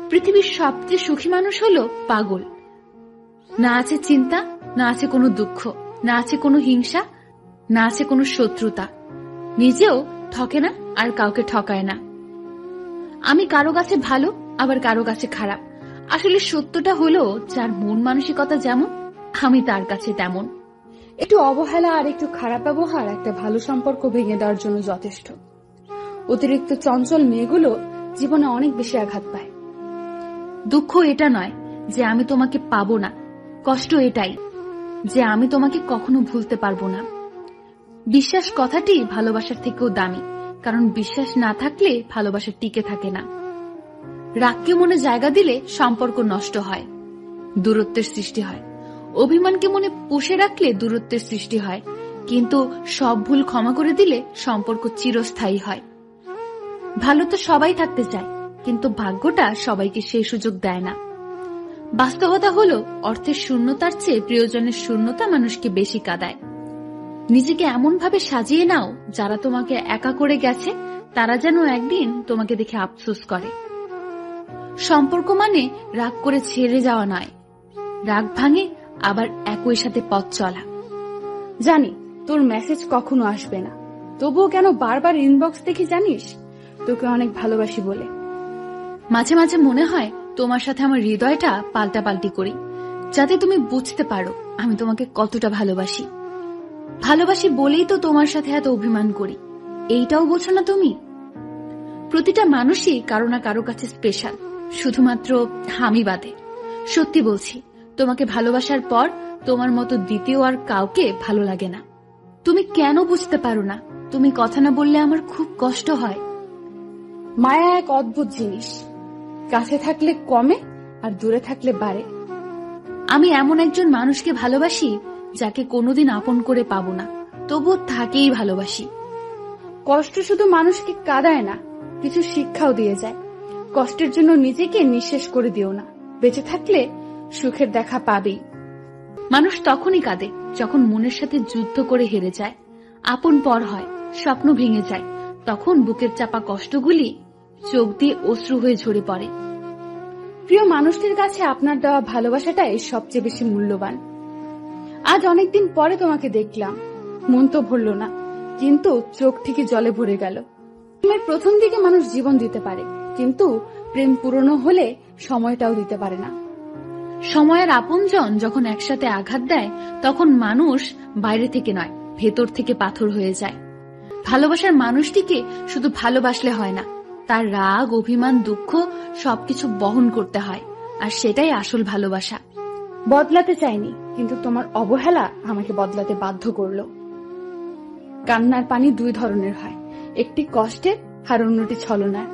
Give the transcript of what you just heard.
পৃথিবীর সবচেয়ে সুখী মানুষ হলো পাগল। না আছে চিন্তা, না আছে কোনো দুঃখ, না আছে কোনো হিংসা, না আছে কোনো শত্রুতা। নিজেও ঠকে না আর কাউকে ঠকায় না। আমি কারো কাছে ভালো, আবার কারো কাছে খারাপ। আসলে সত্যটা হলো, যার মন মানসিকতা যেমন, আমি তার কাছে তেমন। একটু অবহেলা আর একটু খারাপ ব্যবহার একটা ভালো সম্পর্ক ভেঙে দেওয়ার জন্য যথেষ্ট। অতিরিক্ত চঞ্চল মেয়েগুলো জীবনে অনেক বেশি আঘাত পায়। দুঃখ এটা নয় যে আমি তোমাকে পাবো না, কষ্ট এটাই যে আমি তোমাকে কখনো ভুলতে পারবো না। বিশ্বাস কথাটি ভালোবাসার থেকেও দামি, কারণ বিশ্বাস না থাকলে ভালোবাসা টিকে থাকে না। রাগকে মনে জায়গা দিলে সম্পর্ক নষ্ট হয়, দূরত্বের সৃষ্টি হয়। অভিমানকে মনে পুষে রাখলে দূরত্বের সৃষ্টি হয়, কিন্তু সব ভুল ক্ষমা করে দিলে সম্পর্ক চিরস্থায়ী হয়। ভালো তো সবাই থাকতে চায়, কিন্তু ভাগ্যটা সবাইকে সেই সুযোগ দেয় না। বাস্তবতা হলো, অর্থের শূন্যতার চেয়ে প্রিয়জনের শূন্যতা মানুষকে বেশি কাঁদায়। নিজেকে এমন ভাবে সাজিয়ে নাও, যারা তোমাকে একা করে গেছে তারা যেন একদিন তোমাকে দেখে আফসোস করে। সম্পর্ক মানে রাগ করে ছেড়ে যাওয়া নয়, রাগ ভাঙে আবার একই সাথে পথ চলা। জানি তোর মেসেজ কখনো আসবে না, তবুও কেন বারবার ইনবক্স দেখি জানিস? তোকে অনেক ভালোবাসি বলে। মাঝে মাঝে মনে হয় তোমার সাথে আমার হৃদয়টা পাল্টাপাল্টি করি, যাতে তুমি বুঝতে পারো আমি তোমাকে কতটা ভালোবাসি। ভালোবাসি বলেই তো তোমার সাথে এত অভিমান করি, এইটাও বোঝো না তুমি? প্রতিটা মানুষই কারো না কারো কাছে স্পেশাল, শুধুমাত্র আমি বাদে। সত্যি বলছি, তোমাকে ভালোবাসার পর তোমার মতো দ্বিতীয় আর কাউকে ভালো লাগে না। তুমি কেন বুঝতে পারো না? তুমি কথা না বললে আমার খুব কষ্ট হয়। মায়া এক অদ্ভুত জিনিস, কাছে থাকলে কমে আর দূরে থাকলে বাড়ে। আমি এমন একজন মানুষকে ভালোবাসি যাকে কোনোদিন আপন করে পাবো না, তবুও তাকেই ভালোবাসি। কষ্ট শুধু মানুষকে কাঁদায় না, কিছু শিক্ষাও দিয়ে যায়। কষ্টের জন্য নিজেকে নিঃশেষ করে দিও না, বেঁচে থাকলে সুখের দেখা পাবেই। মানুষ তখনই কাঁদে যখন মনের সাথে যুদ্ধ করে হেরে যায়, আপন পর হয়, স্বপ্ন ভেঙে যায়। তখন বুকের চাপা কষ্টগুলি চোখ দিয়ে অশ্রু হয়ে ঝরে পড়ে। প্রিয় মানুষটির কাছে আপনার দেওয়া ভালোবাসাটাই সবচেয়ে বেশি মূল্যবান। আজ অনেকদিন পরে তোমাকে দেখলাম, মন তো ভরল না, কিন্তু চোখ থেকে জলে ভরে গেল। প্রেমের প্রথম দিকে মানুষ জীবন দিতে পারে, কিন্তু প্রেম পুরনো হলে সময়টাও দিতে পারে না। সময়ের আপনজন যখন একসাথে আঘাত দেয়, তখন মানুষ বাইরে থেকে নয়, ভেতর থেকে পাথর হয়ে যায়। ভালোবাসার মানুষটিকে শুধু ভালোবাসলে হয় না, তার রাগ, অভিমান, দুঃখ সবকিছু বহন করতে হয়, আর সেটাই আসল ভালোবাসা। বদলাতে চাইনি, কিন্তু তোমার অবহেলা আমাকে বদলাতে বাধ্য করলো। কান্নার পানি দুই ধরনের হয়, একটি কষ্টের আর অন্যটি ছলনার।